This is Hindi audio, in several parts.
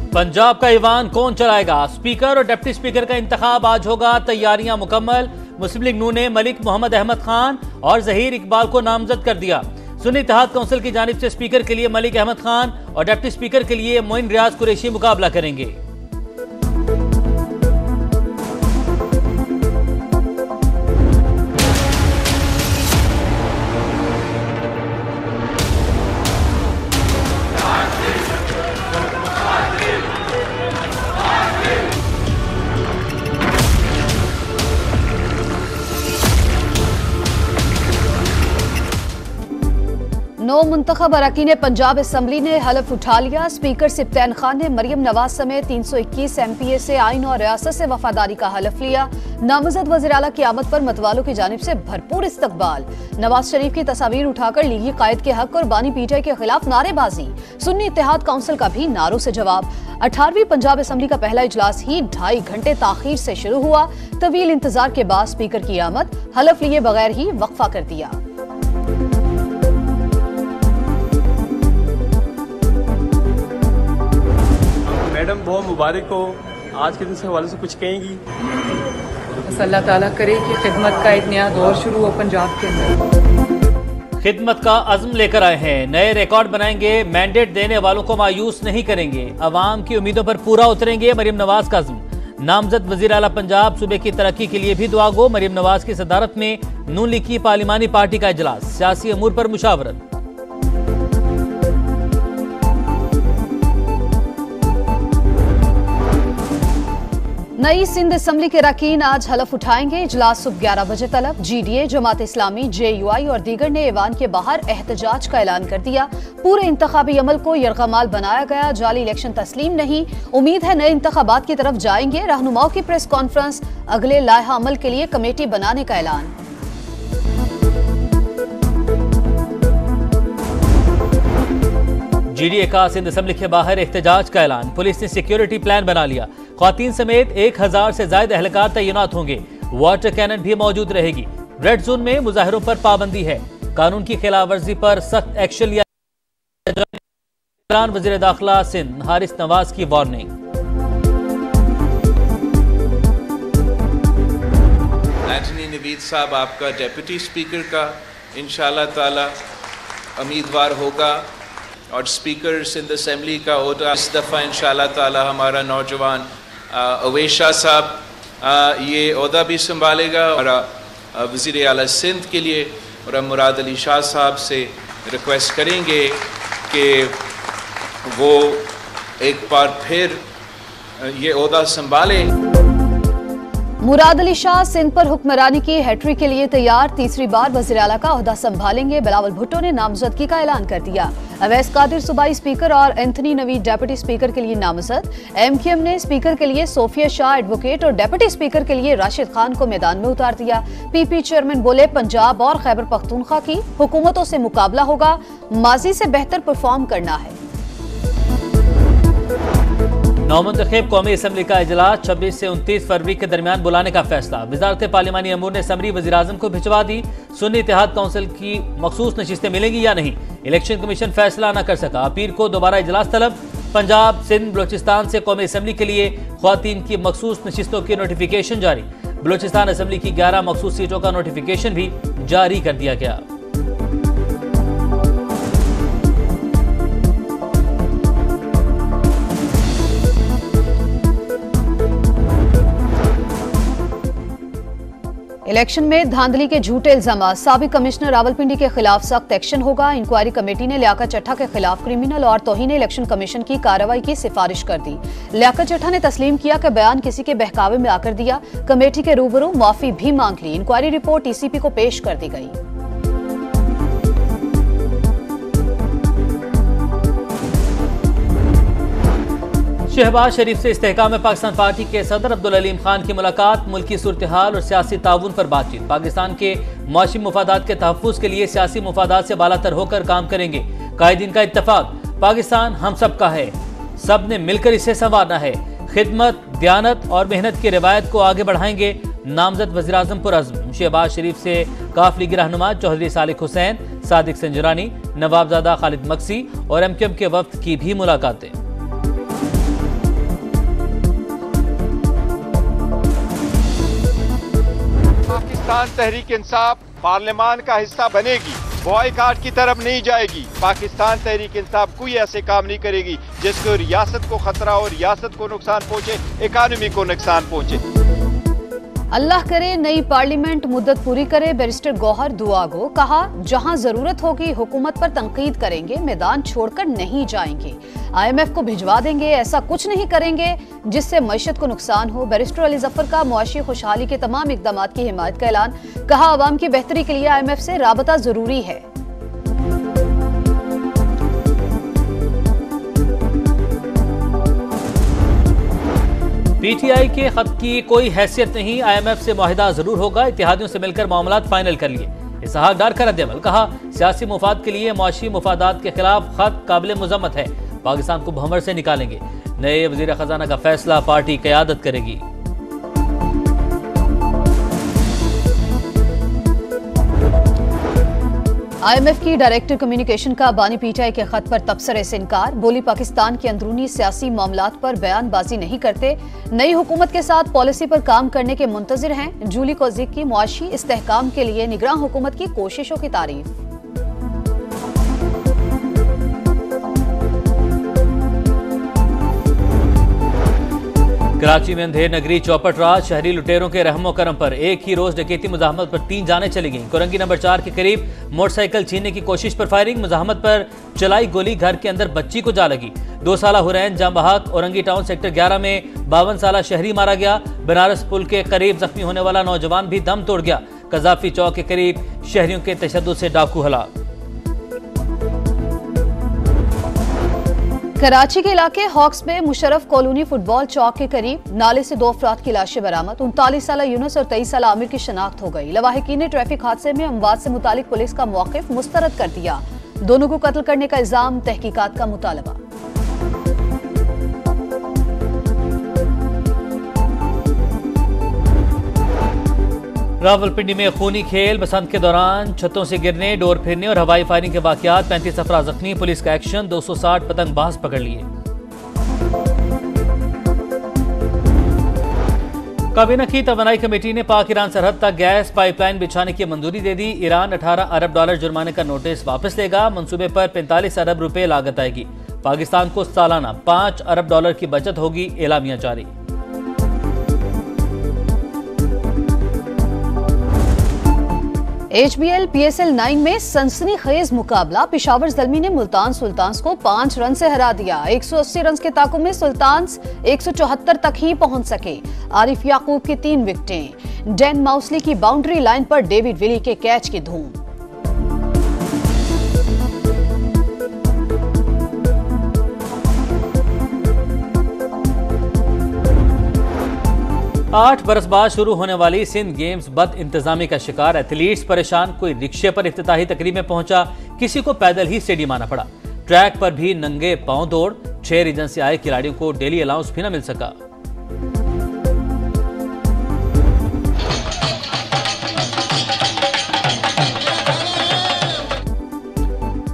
पंजाब का ईवान कौन चलाएगा? स्पीकर और डिप्टी स्पीकर का इंतखाब आज होगा। तैयारियां मुकम्मल। मुस्लिम लीग नून ने मलिक मोहम्मद अहमद खान और जहीर इकबाल को नामजद कर दिया। सुन्नी इत्तेहाद काउंसिल की जानिब से स्पीकर के लिए मलिक अहमद खान और डिप्टी स्पीकर के लिए मोइन रियाज कुरैशी मुकाबला करेंगे। नौ मुंतखब अरकान पंजाब असम्बली ने हलफ उठा लिया। स्पीकर सिब्तैन खान ने मरियम नवाज समेत 321 MPA से आइन और रियासत से वफादारी का हलफ लिया। नामजद वज़ीर आला की आमद पर मतवालों की जानिब से भरपूर इस्तकबाल। नवाज शरीफ की तस्वीर उठाकर लीगी कायद के हक और बानी PTI के खिलाफ नारेबाजी। सुन्नी इत्तेहाद काउंसिल का भी नारों से जवाब। 18वीं पंजाब असम्बली का पहला इजलास ही 2.5 घंटे ताखीर से शुरू हुआ। तवील इंतजार के बाद स्पीकर की आमद हलफ लिए बगैर ही वक्फा कर दिया। मैडम बहुत मुबारक हो, आज के दिन से हवाले से कुछ कहेंगी? बस अल्लाह ताला करे कि खिदमत का एक नया दौर शुरू हो पंजाब के अंदर। खिदमत का अज़्म लेकर आए हैं, नए रिकॉर्ड बनाएंगे, मैंडेट देने वालों को मायूस नहीं करेंगे, अवाम की उम्मीदों पर पूरा उतरेंगे। मरियम नवाज का अज़्म। नामजद वज़ीर आला पंजाब सूबे की तरक्की के लिए भी दुआ गो। मरियम नवाज की सदारत में नून लीग की पार्लिमानी पार्टी का इजलास, सियासी अमूर पर मुशावरत। नई सिंध असम्बली के अरकान आज हलफ उठाएंगे। इजलास सुबह 11 बजे तलब। GDA, जमात इस्लामी, JUI और दीगर ने ईवान के बाहर एहतजाज का ऐलान कर दिया। पूरे इंतखाबी अमल को यरगमाल बनाया गया। जाली इलेक्शन तस्लीम नहीं। उम्मीद है नए इंतखाबात की तरफ जाएंगे। रहनुमाओं की प्रेस कॉन्फ्रेंस। अगले लायहा अमल के लिए कमेटी बनाने का ऐलान। GDA का सिंध असम्बली के बाहर एहतजाज का ऐलान। पुलिस ने सिक्योरिटी प्लान बना लिया। ख्वातीन समेत 1000 से ज्यादा एहलकार तैनात होंगे। वाटर कैनन भी मौजूद रहेगी। रेड जोन में मुजाहिरों पर पाबंदी है। कानून की खिलाफ वर्जी पर सख्त एक्शन लिया जाएगा। वजीर दाखिला सिंध हारिस नवाज की वार्निंग। एंटनी नवीद साहब आपका डेप्यूटी स्पीकर का इंशाअल्लाह ताला उम्मीदवार होगा और स्पीकर सिंध असम्बली का होगा इस दफ़ा इंशाअल्लाह ताला हमारा नौजवान अवैस शाह साहब ये ओहदा भी संभालेगा। और वज़ीर आला सिंध के लिए और हम मुराद अली शाह साहब से रिक्वेस्ट करेंगे कि वो एक बार फिर ये ओहदा संभालें। मुराद अली शाह सिंध पर हुक्मरानी की हैट्रिक के लिए तैयार। तीसरी बार वज़ीर आला का ओहदा संभालेंगे। बिलावल भुट्टो ने नामजदगी का ऐलान कर दिया। अवैस कादिर सूबाई स्पीकर और एंथनी नवीद डेप्यूटी स्पीकर के लिए नामजद। MQM ने स्पीकर के लिए सोफिया शाह एडवोकेट और डेप्यूटी स्पीकर के लिए राशिद खान को मैदान में उतार दिया। PP चेयरमैन बोले, पंजाब और खैबर पख्तूनख्वा की हुकूमतों से मुकाबला होगा। माजी से बेहतर परफॉर्म करना है। नौमुंतखब कौमी असम्बली का इजलास 26 से 29 फरवरी के दरमियान बुलाने का फैसला। वजारत पार्लिमानी अमूर ने समरी वज़ीर आज़म को भिजवा दी। सुन्नी इत्तेहाद काउंसिल की मखसूस नशिस्तें मिलेंगी या नहीं, इलेक्शन कमीशन फैसला न कर सका। पीर को दोबारा इजलास तलब। पंजाब, सिंध, बलोचिस्तान से कौमी असम्बली के लिए ख्वातीन की मखसूस नशिस्तों की नोटिफिकेशन जारी। बलोचिस्तान असम्बली की 11 मखसूस सीटों का नोटिफिकेशन भी जारी कर दिया गया। इलेक्शन में धांधली के झूठे इल्जाम। साबिक कमिश्नर रावलपिंडी के खिलाफ सख्त एक्शन होगा। इंक्वायरी कमेटी ने लियाकत चट्टा के खिलाफ क्रिमिनल और तौहीन इलेक्शन कमीशन की कार्रवाई की सिफारिश कर दी। लियाकत चट्टा ने तस्लीम किया कि बयान किसी के बहकावे में आकर दिया। कमेटी के रूबरू माफी भी मांग ली। इंक्वायरी रिपोर्ट TCP को पेश कर दी गई। शहबाज शरीफ से इस्तेहकाम पाकिस्तान पार्टी के सदर अब्दुल अलीम खान की मुलाकात। मुल्की सूरत हाल और सियासी ताउन पर बातचीत। पाकिस्तान के मुआशी मुफादात के तहफ़्फ़ुज़ के लिए सियासी मुफादात से बालातर होकर काम करेंगे। कायदीन का इत्तफाक, पाकिस्तान हम सब का है, सब ने मिलकर इसे संवारना है। खिदमत, दयानत और मेहनत की रिवायत को आगे बढ़ाएंगे। नामजद वज़ीर आज़म पुरअज़्म। शहबाज शरीफ से काफ लीगी रहनुमा चौधरी सालिक हुसैन, सादिक संजरानी, नवाबजादा खालिद मक्सी और MQM के वफ्द की भी मुलाकातें। पाकिस्तान तहरीक इंसाफ पार्लियामान का हिस्सा बनेगी, बॉयकॉट की तरफ नहीं जाएगी। पाकिस्तान तहरीक इंसाफ कोई ऐसे काम नहीं करेगी जिसको रियासत को खतरा हो, रियासत को नुकसान पहुंचे, इकानमी को नुकसान पहुंचे। अल्लाह करे नई पार्लियामेंट मुद्दत पूरी करे। बैरिस्टर गौहर दुआ गो कहा, जहां जरूरत होगी हुकूमत पर तनकीद करेंगे, मैदान छोड़कर नहीं जाएंगे। IMF को भिजवा देंगे, ऐसा कुछ नहीं करेंगे जिससे मईशत को नुकसान हो। बैरिस्टर अली जफर का मुआशी खुशहाली के तमाम इकदाम की हिमायत का ऐलान। कहा, आवाम की बेहतरी के लिए IMF से राबता जरूरी है। PTI के खत की कोई हैसियत नहीं, IMF से मुआहिदा जरूर होगा, इत्तेहादियों से मिलकर मामलात फाइनल कर लिए। इसहाक डार का रद्द-ए-अमल। कहा, सियासी मुफाद के लिए मुआशी मुफादात के खिलाफ खत काबिल मुजम्मत है, पाकिस्तान को भंवर से निकालेंगे। नए वजीर खजाना का फैसला पार्टी क़यादत करेगी। IMF की डायरेक्टर कम्युनिकेशन का बानी PTI के खत पर तबसरे से इनकार। बोली, पाकिस्तान के अंदरूनी सियासी मामलात पर बयानबाजी नहीं करते, नई हुकूमत के साथ पॉलिसी पर काम करने के मुंतजिर हैं। जूली कोजिक की मुआशी इस्तेहकाम के लिए निगरान हुकूमत की कोशिशों की तारीफ। कराची में अंधेर नगरी चौपट रात, शहरी लुटेरों के रहमो करम पर एक ही रोज डकैती मुजाहमत पर 3 जानें चली गईं। कोरंगी नंबर 4 के करीब मोटरसाइकिल छीनने की कोशिश पर फायरिंग, मुजाहमत पर चलाई गोली, घर के अंदर बच्ची को जा लगी। 2 साला हुरैन जामबहाक औरंगी टाउन सेक्टर 11 में 52 साला शहरी मारा गया। बनारस पुल के करीब जख्मी होने वाला नौजवान भी दम तोड़ गया। कजाफी चौक के करीब शहरियों के तशद्दुद से डाकू हलाक। कराची के इलाके हॉक्स में मुशर्रफ कॉलोनी फुटबॉल चौक के करीब नाले से 2 अफराद की लाशें बरामद। 39 साला यूनुस और 23 साला आमिर की शनाख्त हो गई। लवाहिकीन ने ट्रैफिक हादसे में अमवात से मुतालिक पुलिस का मौक़िफ मुस्तरद कर दिया। दोनों को कत्ल करने का इल्जाम, तहकीकात का मुतालबा। रावलपिंडी में खूनी खेल, बसंत के दौरान छतों से गिरने, डोर फिरने और हवाई फायरिंग के वाकयात। 35 अफराद जख्मी, पुलिस का एक्शन। 260 पतंगबाज पकड़ लिए। काबीना की तवानाई कमेटी ने पाक ईरान सरहद तक गैस पाइपलाइन बिछाने की मंजूरी दे दी। ईरान 18 अरब डॉलर जुर्माने का नोटिस वापस लेगा। मंसूबे पर 45 अरब रुपए लागत आएगी। पाकिस्तान को सालाना 5 अरब डॉलर की बचत होगी, एलामिया जारी। HBL PSL 9 में सनसनीखेज मुकाबला। पिशावर ज़ल्मी ने मुल्तान सुल्तान्स को 5 रन से हरा दिया। 180 रन के ताक़ुब में सुल्तान्स 174 तक ही पहुंच सके। आरिफ याकूब की 3 विकेटें। डैन माउसली की बाउंड्री लाइन पर डेविड विली के कैच की धूम। 8 बरस बाद शुरू होने वाली सिंध गेम्स बद इंतजामी का शिकार, एथलीट्स परेशान। कोई रिक्शे पर इफ्तिताही तकरीब में पहुंचा, किसी को पैदल ही स्टेडियम आना पड़ा। ट्रैक पर भी नंगे पांव दौड़। 6 रीजन से आए खिलाड़ियों को डेली अलाउंस भी न मिल सका।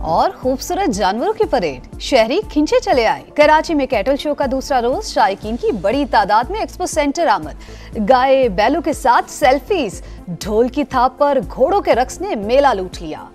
और खूबसूरत जानवरों की परेड, शहरी खिंचे चले आए। कराची में कैटल शो का दूसरा रोज, शायकीन की बड़ी तादाद में एक्सपो सेंटर आमद। गाय बैलों के साथ सेल्फीज, ढोल की थाप पर घोड़ों के रक्स ने मेला लूट लिया।